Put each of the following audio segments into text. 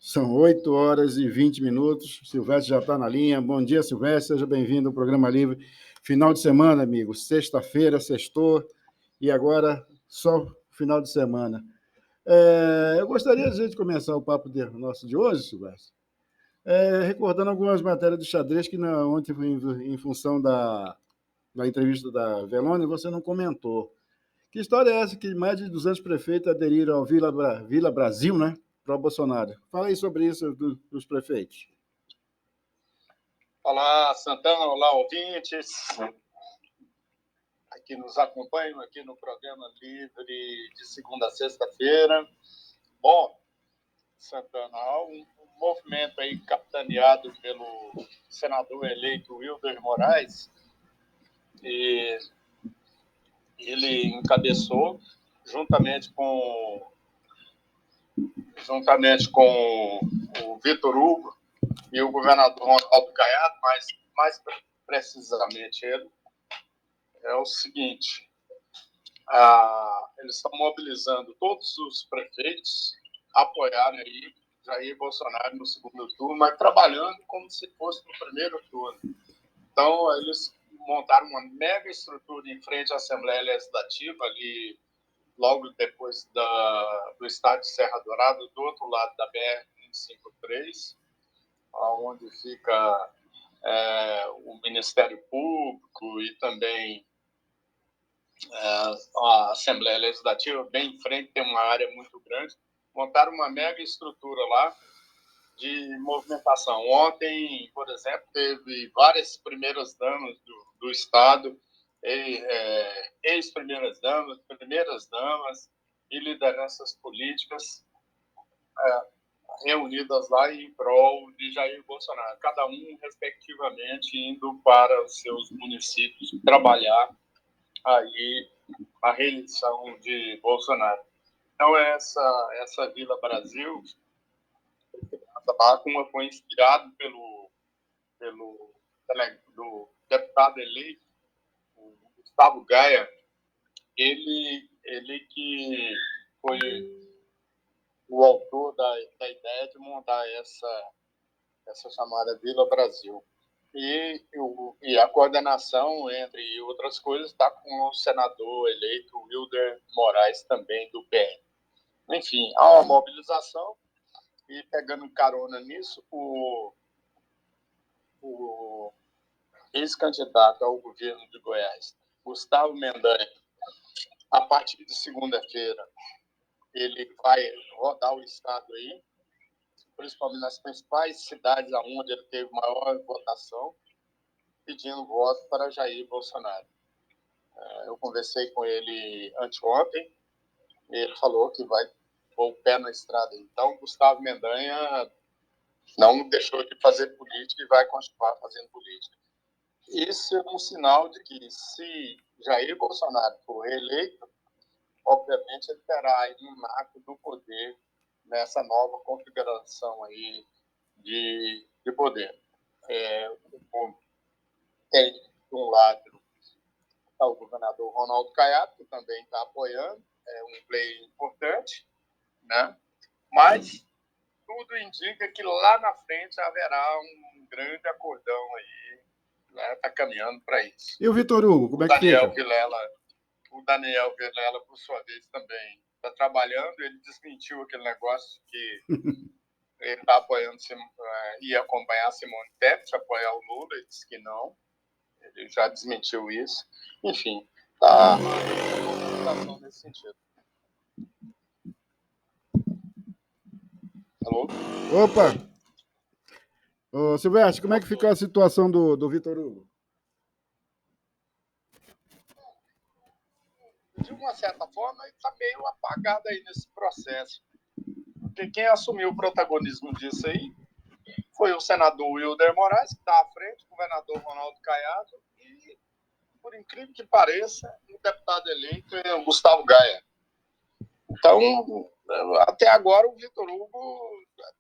São 8h20. Silvestre já está na linha. Bom dia, Silvestre. Seja bem-vindo ao Programa Livre. Final de semana, amigo. Sexta-feira, sextou. E agora, só final de semana. Eu gostaria de a gente começar o papo nosso de hoje, Silvestre, recordando algumas matérias de xadrez que ontem, em função da entrevista da Velone, você não comentou. Que história é essa que mais de 200 prefeitos aderiram ao Vila Brasil, né? Para o Bolsonaro. Fala aí sobre isso dos prefeitos. Olá, Santana, olá, ouvintes, que nos acompanham aqui no Programa Livre de segunda a sexta-feira. Bom, Santana, há um movimento aí capitaneado pelo senador eleito Wilder Moraes, e ele encabeçou, juntamente com o Vitor Hugo e o governador Ronaldo Caiado, mas mais precisamente ele, é o seguinte: eles estão mobilizando todos os prefeitos a apoiarem aí Jair Bolsonaro no segundo turno, mas trabalhando como se fosse no primeiro turno. Então, eles montaram uma mega estrutura em frente à Assembleia Legislativa, ali logo depois do estádio de Serra Dourada, do outro lado da BR-153, onde fica o Ministério Público e também a Assembleia Legislativa, bem em frente, tem uma área muito grande. Montaram uma mega estrutura lá de movimentação. Ontem, por exemplo, teve várias primeiras-damas do Estado, ex-primeiras-damas, primeiras-damas e lideranças políticas reunidas lá em prol de Jair Bolsonaro, cada um, respectivamente, indo para os seus municípios trabalhar aí a reeleição de Bolsonaro. Então, essa Vila Brasil, foi inspirado pelo deputado eleito, o Gustavo Gaia, ele que foi o autor da ideia de montar essa chamada Vila Brasil. E a coordenação, entre outras coisas, está com o senador eleito Wilder Moraes, também do PN. Enfim, há uma mobilização, e pegando carona nisso, o ex-candidato ao governo de Goiás, Gustavo Mendanha, a partir de segunda-feira, ele vai rodar o estado aí, principalmente nas principais cidades onde ele teve maior votação, pedindo voto para Jair Bolsonaro. Eu conversei com ele anteontem, e ele falou que vai pôr o pé na estrada. Então, Gustavo Mendanha não deixou de fazer política e vai continuar fazendo política. Isso é um sinal de que, se Jair Bolsonaro for reeleito, obviamente ele terá aí um marco do poder nessa nova configuração aí de poder. Tem, de um lado, o governador Ronaldo Caiado, que também está apoiando, é um player importante, né? Mas tudo indica que lá na frente haverá um grande acordão aí, né? Está caminhando para isso. E o Vitor Hugo, como é que fica? O Daniel Vilela, por sua vez, também está trabalhando. Ele desmentiu aquele negócio que ele está apoiando, ia acompanhar a Simone Tebet, apoiar o Lula. Ele disse que não. Ele já desmentiu isso. Enfim, está uma nesse sentido. Alô? Opa! Ô, Silvestre, como é que ficou a situação do Vitor Hugo? De uma certa forma, ele está meio apagado aí nesse processo. Porque quem assumiu o protagonismo disso aí foi o senador Wilder Moraes, que está à frente, o governador Ronaldo Caiado, e, por incrível que pareça, o deputado eleito é o Gustavo Gaia. Então, até agora, o Vitor Hugo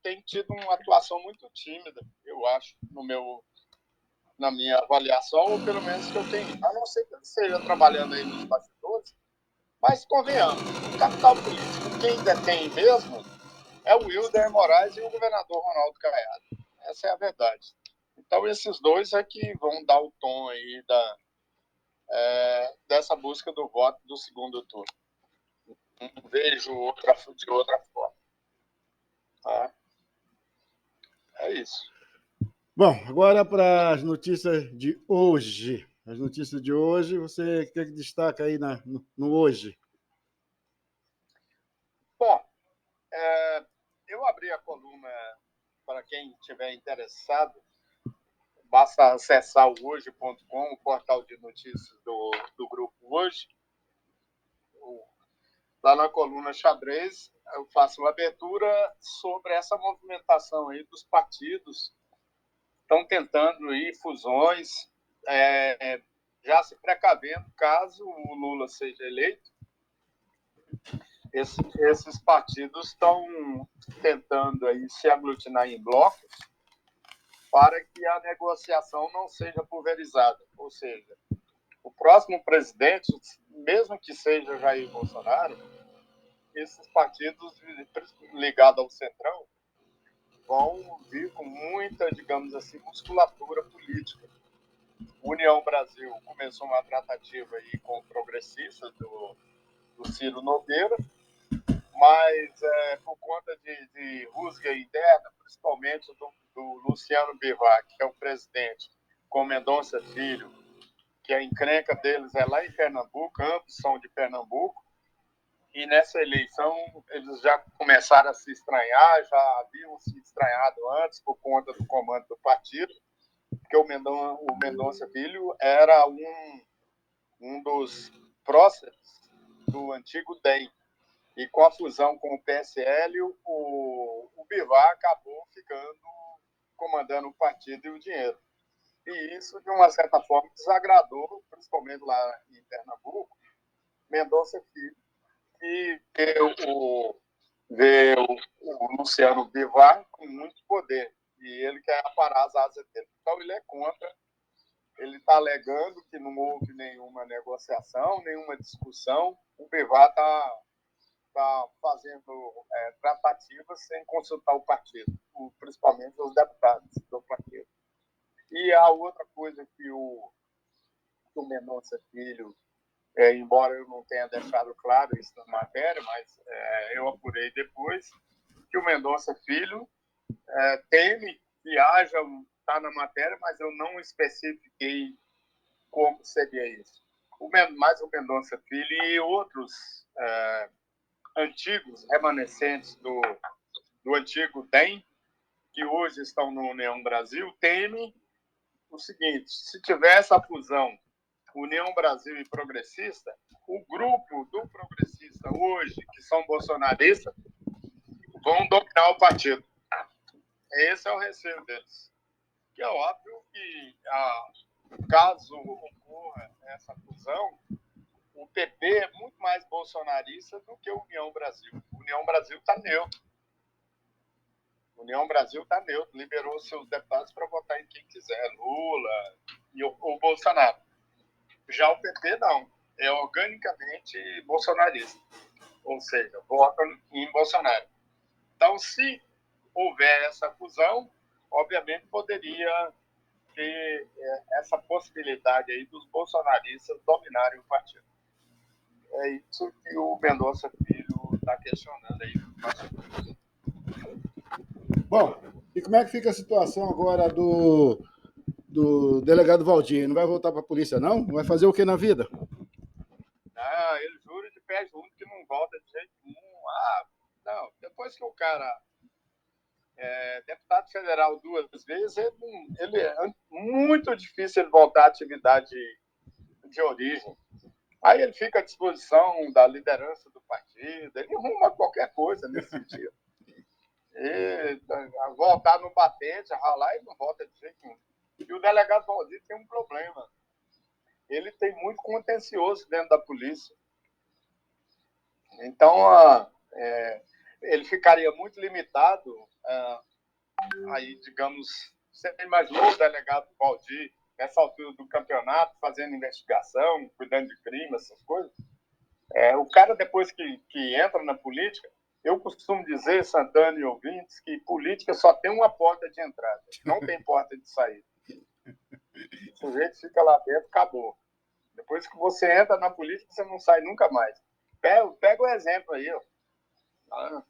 tem tido uma atuação muito tímida, eu acho, na minha avaliação, ou pelo menos que eu tenho. A não ser que ele esteja trabalhando aí nos bastidores, mas convenhamos, o capital político, quem detém mesmo é o Wilder Moraes e o governador Ronaldo Caiado. Essa é a verdade. Então, esses dois é que vão dar o tom aí dessa busca do voto do segundo turno. Não vejo de outra forma. Tá? É isso. Bom, agora para as notícias de hoje. As notícias de hoje, você o que destaca aí no hoje? Bom, eu abri a coluna para quem estiver interessado. Basta acessar o hoje.com, o portal de notícias do Grupo Hoje. Lá na coluna Xadrez, eu faço uma abertura sobre essa movimentação aí dos partidos estão tentando ir fusões, já se precavendo caso o Lula seja eleito. Esses partidos estão tentando aí se aglutinar em blocos para que a negociação não seja pulverizada. Ou seja, o próximo presidente, mesmo que seja Jair Bolsonaro, esses partidos ligados ao Centrão vão vir com muita, digamos assim, musculatura política. União Brasil começou uma tratativa aí com progressistas do Ciro Nogueira, mas por conta de rusga interna, principalmente do Luciano Bivar, que é o presidente, com Mendonça Filho, que a encrenca deles é lá em Pernambuco, ambos são de Pernambuco, e nessa eleição eles já começaram a se estranhar, já haviam se estranhado antes por conta do comando do partido, porque o Mendonça Filho era um dos próceres do antigo DEM. E com a fusão com o PSL, o Bivar acabou ficando comandando o partido e o dinheiro. E isso, de uma certa forma, desagradou, principalmente lá em Pernambuco, Mendonça Filho, que vê o Luciano Bivar com muito poder. E ele quer aparar as asas dele. Então, ele é contra. Ele está alegando que não houve nenhuma negociação, nenhuma discussão. O Bivar está fazendo tratativas sem consultar o partido, principalmente os deputados do partido. E a outra coisa que o Mendonça Filho, embora eu não tenha deixado claro isso na matéria, mas eu apurei depois, que o Mendonça Filho teme que haja, está na matéria, mas eu não especifiquei como seria isso. Mais o Mendonça Filho e outros antigos remanescentes do antigo DEM, que hoje estão no União Brasil, temem o seguinte: se tiver essa fusão União Brasil e Progressista, o grupo do Progressista hoje, que são bolsonaristas, vão dominar o partido. Esse é o receio deles. Que é óbvio que, caso ocorra essa fusão, o PP é muito mais bolsonarista do que a União Brasil. A União Brasil está neutro. União Brasil está neutro, liberou seus deputados para votar em quem quiser, Lula e o Bolsonaro. Já o PP não, é organicamente bolsonarista, ou seja, vota em Bolsonaro. Então, se houver essa fusão, obviamente poderia ter essa possibilidade aí dos bolsonaristas dominarem o partido. É isso que o Mendonça Filho está questionando aí. Bom, e como é que fica a situação agora do delegado Valdir? Não vai voltar para a polícia, não? Vai fazer o que na vida? Ah, ele jura de pé junto que não volta de jeito nenhum. Não, depois que o cara é deputado federal 2 vezes, ele é muito difícil ele voltar à atividade de origem. Aí ele fica à disposição da liderança do partido, ele arruma qualquer coisa nesse sentido. E voltar no batente, ralar, ele não volta de jeito nenhum. E o delegado Valdir tem um problema. Ele tem muito contencioso dentro da polícia. Então, ele ficaria muito limitado, aí, digamos, você imaginou o delegado Valdir, nessa altura do campeonato, fazendo investigação, cuidando de crime, essas coisas? O cara, depois que entra na política, Eu costumo dizer, Santana e ouvintes, que política só tem uma porta de entrada, não tem porta de saída. O sujeito fica lá dentro, acabou. Depois que você entra na política, você não sai nunca mais. Pega o exemplo aí, ó.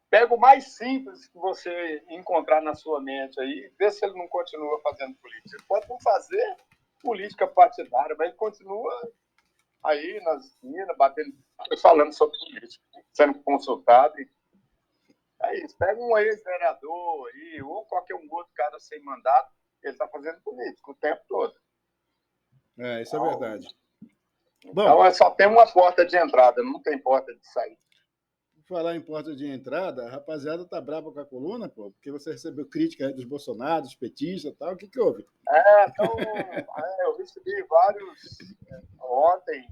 Pega o mais simples que você encontrar na sua mente aí, vê se ele não continua fazendo política. Ele pode não fazer política partidária, mas ele continua aí nas esquinas, batendo, falando sobre política, sendo consultado. É isso. Pega um ex-vereador aí, ou qualquer um outro cara sem mandato, ele está fazendo política o tempo todo. Isso é verdade. Então, só tem uma porta de entrada, não tem porta de saída. Falar em porta de entrada, a rapaziada tá brava com a coluna, pô, porque você recebeu crítica aí dos Bolsonaro, dos petistas e tal. O que houve? Então, eu recebi vários ontem,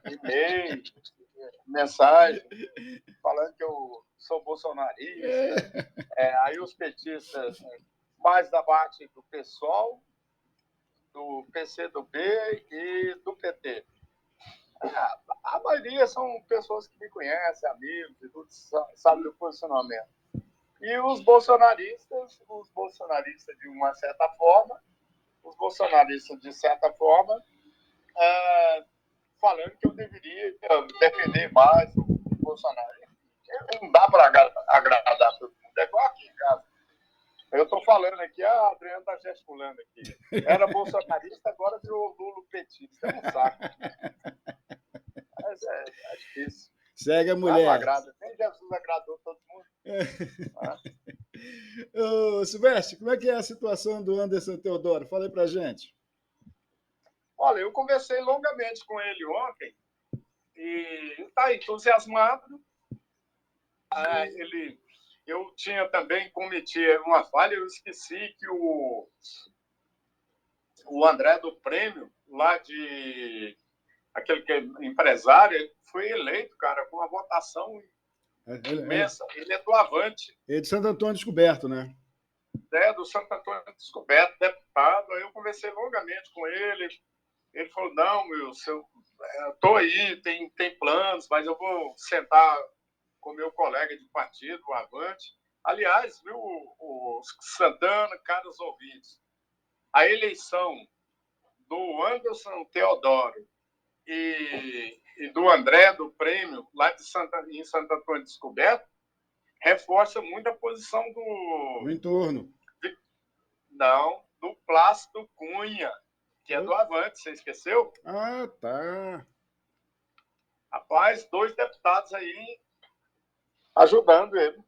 e-mail, mensagem, falando que eu sou bolsonarista. Aí os petistas, mais da parte do PSOL, do PCdoB e do PT. A maioria são pessoas que me conhecem, amigos, e tudo, sabem do posicionamento. E os bolsonaristas de uma certa forma, falando que eu deveria defender mais o Bolsonaro. Não dá para agradar todo mundo, é igual aqui em casa. Eu estou falando aqui, a Adriana está gesticulando aqui. Era bolsonarista, agora virou Lula petista. É um saco. Mas é difícil. Segue a mulher. Não agrada. Nem Jesus agradou todo mundo. Ô, Silvestre, como é que é a situação do Anderson Teodoro? Fala aí pra gente. Olha, eu conversei longamente com ele ontem e está entusiasmado. Eu tinha também cometido uma falha, eu esqueci que o André do Prêmio, lá de aquele que é empresário, ele foi eleito, cara, com uma votação imensa. Ele é do Avante. Ele é de Santo Antônio Descoberto, né? Do Santo Antônio Descoberto, deputado. Aí eu conversei longamente com ele. Ele falou, não, estou aí, tem planos, mas eu vou sentar com meu colega de partido, o Avante. Aliás, viu, o Santana, caros ouvintes, a eleição do Anderson Teodoro e do André, do Prêmio, lá em Santo Antônio Descoberto, reforça muito a posição do entorno. Do Plácido Cunha, que é do Avante, você esqueceu? Ah, tá. Rapaz, 2 deputados aí ajudando ele.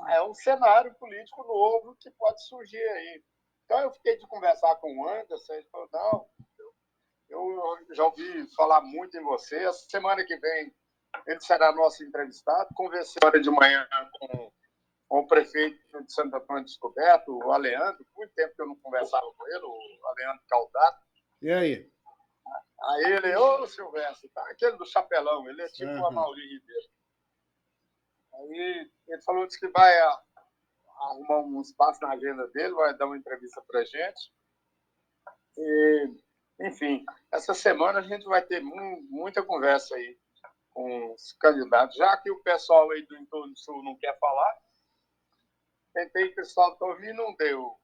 É um cenário político novo que pode surgir aí. Então, eu fiquei de conversar com o Anderson, ele falou, não, eu já ouvi falar muito em você, a semana que vem ele será nosso entrevistado. Conversei hora de manhã com o prefeito de Santo Antônio Descoberto, o Aleandro, muito tempo que eu não conversava com ele, o Aleandro Caldato. E aí? Aí ele, ô Silvestre, tá aquele do chapelão, ele é tipo o Amaury Ribeiro. Aí ele falou que vai arrumar um espaço na agenda dele, vai dar uma entrevista pra gente. E, enfim, essa semana a gente vai ter muita conversa aí com os candidatos, já que o pessoal aí do entorno sul não quer falar. Tentei Cristóvão Tormi, não deu.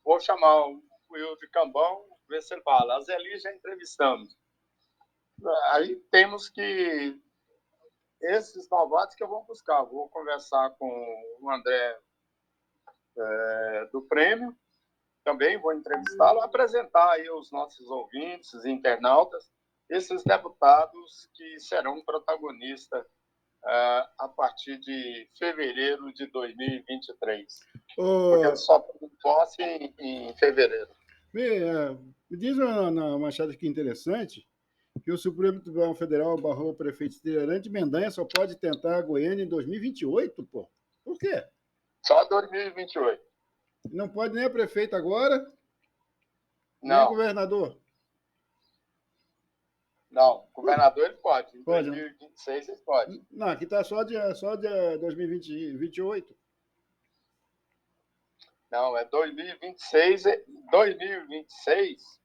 Vou chamar o Will de Cambão, ver se ele fala. A Zeli já entrevistamos. Aí temos que... Esses novatos que eu vou buscar. Vou conversar com o André do Prêmio, também vou entrevistá-lo, apresentar aí aos nossos ouvintes, internautas, esses deputados que serão protagonistas a partir de fevereiro de 2023. Porque eles só tomam posse em fevereiro. Me diz uma achada aqui interessante, que o Supremo Tribunal Federal barrou o prefeito itinerante Mendanha só pode tentar a Goiânia em 2028, pô. Por quê? Só 2028. Não pode nem a prefeita agora? Não. Nem o governador? Não, governador ele pode. Em pode, 2026 ele pode. Não, aqui está só de 2028. Não, é 2026. 2026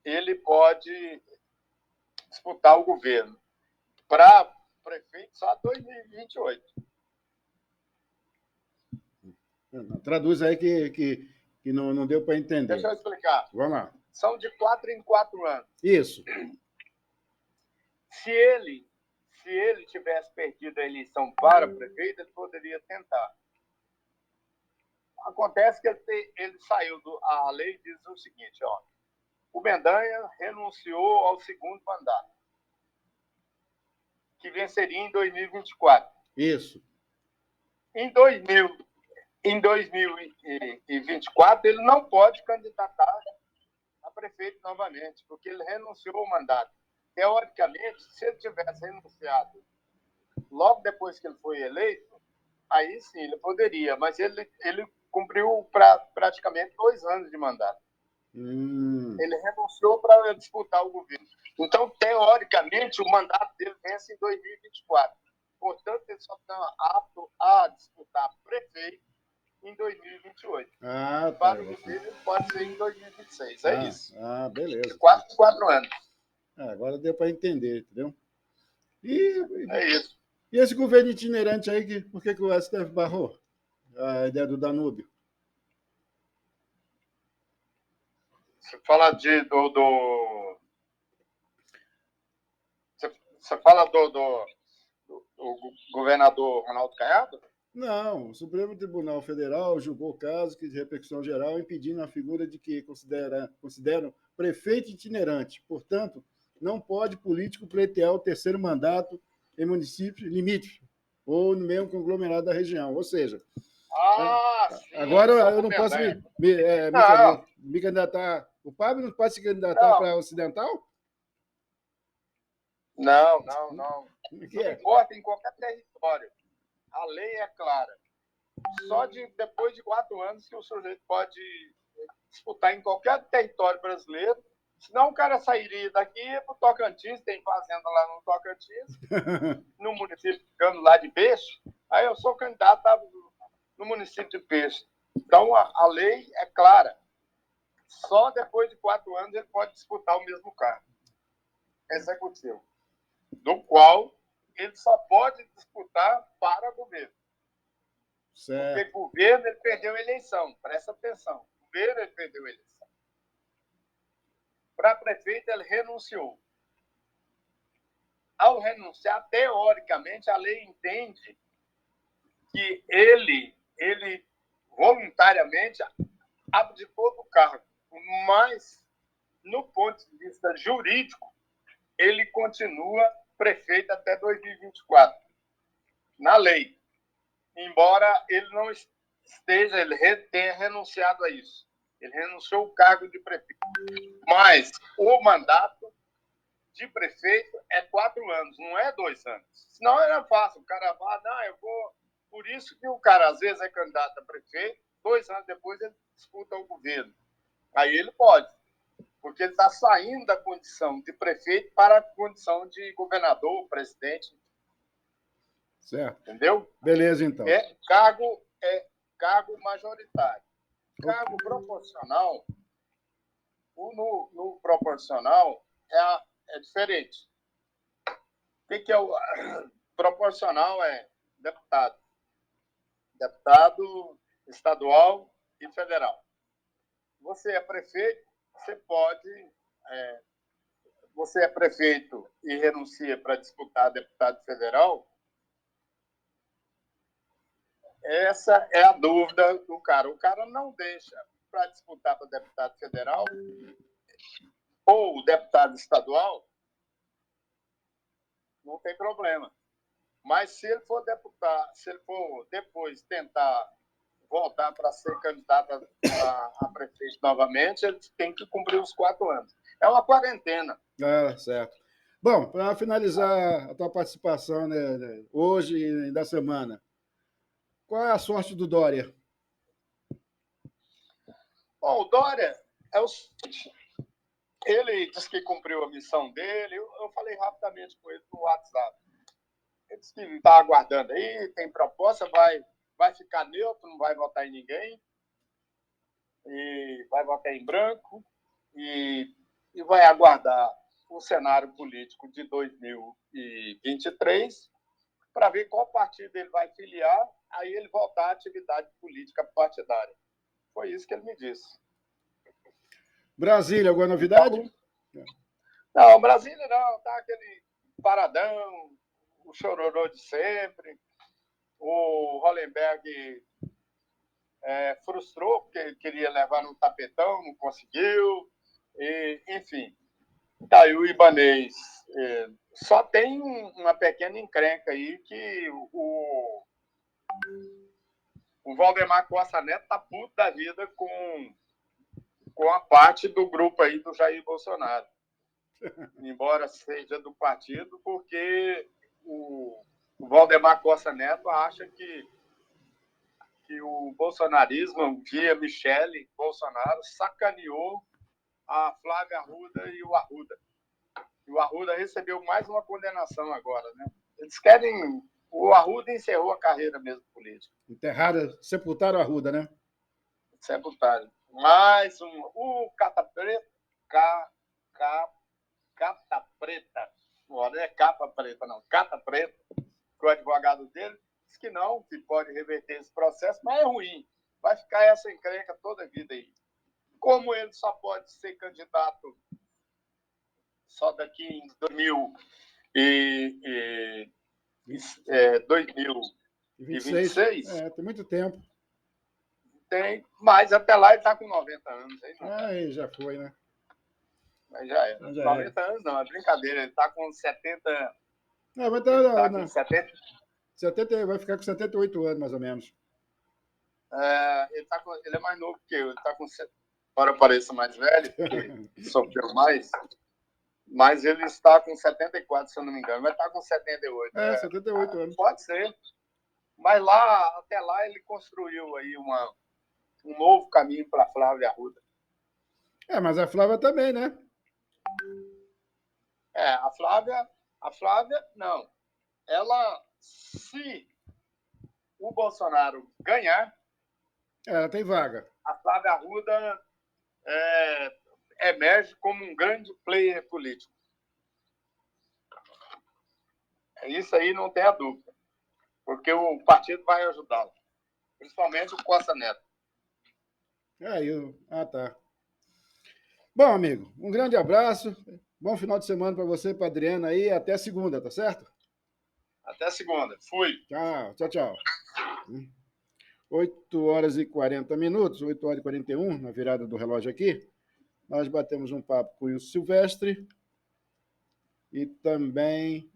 ele pode disputar o governo. Para prefeito, só 2028. Traduz aí que não deu para entender. Deixa eu explicar. Vamos lá. São de 4 em 4 anos. Isso. Se ele tivesse perdido a eleição para prefeito, ele poderia tentar. Acontece que ele saiu a lei diz o seguinte, ó, o Mendanha renunciou ao segundo mandato, que venceria em 2024. Isso. Em 2024, ele não pode candidatar a prefeito novamente, porque ele renunciou ao mandato. Teoricamente, se ele tivesse renunciado logo depois que ele foi eleito, aí sim ele poderia, mas ele cumpriu praticamente 2 anos de mandato. Ele renunciou para disputar o governo. Então, teoricamente, o mandato dele vence em 2024. Portanto, ele só está apto a disputar prefeito em 2028. Para o governo, ele pode ser em 2026. É isso. Beleza. De 4 em 4 anos. Agora deu para entender, entendeu? É isso. E esse governo itinerante aí, por que o STF barrou? A ideia do Danúbio. Você fala Você fala do governador Ronaldo Caiado? Não, o Supremo Tribunal Federal julgou o caso de repercussão geral, impedindo a figura de que consideram prefeito itinerante. Portanto, não pode político pleitear o terceiro mandato em municípios limítrofes ou no mesmo conglomerado da região. Ou seja, sim, agora eu não posso me candidatar. O Pablo não pode se candidatar para Ocidental? Não. Não importa em qualquer território. A lei é clara. Só depois de 4 anos que o sujeito pode disputar em qualquer território brasileiro. Senão o cara sairia daqui para o Tocantins, tem fazenda lá no Tocantins, no município ficando lá de Peixe. Aí eu sou candidato no município de Peixe. Então a lei é clara. Só depois de 4 anos ele pode disputar o mesmo cargo executivo, do qual ele só pode disputar para governo. Certo. Porque governo ele perdeu a eleição, presta atenção. Governo ele perdeu a eleição. Para prefeito ele renunciou. Ao renunciar, teoricamente, a lei entende que ele voluntariamente abdicou do cargo. Mas, no ponto de vista jurídico, ele continua prefeito até 2024, na lei. Embora ele não esteja, ele tenha renunciado a isso. Ele renunciou ao cargo de prefeito. Mas o mandato de prefeito é 4 anos, não é 2 anos. Senão era fácil. O cara vai, eu vou... Por isso que o cara, às vezes, é candidato a prefeito, 2 anos depois ele disputa o governo. Aí ele pode, porque ele está saindo da condição de prefeito para a condição de governador, presidente. Certo. Entendeu? Beleza, então. Cargo majoritário. Cargo proporcional, no proporcional é diferente. O que é o proporcional? É deputado. Deputado estadual e federal. Você é prefeito, você pode... você é prefeito e renuncia para disputar deputado federal, essa é a dúvida do cara. O cara não deixa para disputar para deputado federal ou deputado estadual, não tem problema. Mas se ele for depois tentar voltar para ser candidato a prefeito novamente, ele tem que cumprir os 4 anos. É uma quarentena. Certo. Bom, para finalizar a tua participação, né, hoje e da semana, qual é a sorte do Dória? Bom, o Dória é o seguinte, ele disse que cumpriu a missão dele, eu falei rapidamente com ele no WhatsApp. Ele disse que está aguardando aí, tem proposta, vai ficar neutro, não vai votar em ninguém, e vai votar em branco, e vai aguardar o cenário político de 2023 para ver qual partido ele vai filiar, aí ele voltar à atividade política partidária. Foi isso que ele me disse. Brasília, alguma novidade? Não, Brasília não, tá aquele paradão, o chororô de sempre. O Hollenberg frustrou, porque ele queria levar no tapetão, não conseguiu. E, enfim, tá aí o Ibanez. Só tem uma pequena encrenca aí que o Valdemar Costa Neto tá puto da vida com a parte do grupo aí do Jair Bolsonaro. Embora seja do partido, porque o Valdemar Costa Neto acha que o bolsonarismo, via Michele Bolsonaro, sacaneou a Flávia Arruda e o Arruda. E o Arruda recebeu mais uma condenação agora, né? Eles querem... O Arruda encerrou a carreira mesmo política. Enterraram, sepultaram a Arruda, né? Sepultaram. Mais um... O Cata Preta... Cata Preta. Não é capa preta, não. Cata Preta, que o advogado dele disse que não, que pode reverter esse processo, mas é ruim. Vai ficar essa encrenca toda a vida aí. Como ele só pode ser candidato só daqui em 2026. Tem muito tempo. Tem, mas até lá ele está com 90 anos. Aí já foi, né? Mas já é. 90 anos não, é brincadeira. Ele está com 70. Não, vai com 70, vai ficar com 78 anos, mais ou menos. Ele é mais novo que eu. Ele está com... Embora pareça mais velho, porque sofreu mais. Mas ele está com 74, se eu não me engano. Vai estar com 78. 78 anos. Pode ser. Mas até lá ele construiu aí um novo caminho para a Flávia Arruda. Mas a Flávia também, né? A Flávia, não. Ela, se o Bolsonaro ganhar... Ela tem vaga. A Flávia Arruda emerge como um grande player político. Isso aí não tem a dúvida. Porque o partido vai ajudá-lo. Principalmente o Costa Neto. Tá. Bom, amigo, um grande abraço. Bom final de semana para você, para Adriana aí. Até segunda, tá certo? Até segunda. Fui. Tchau. 8h40, 8h41, na virada do relógio aqui. Nós batemos um papo com o Silvestre e também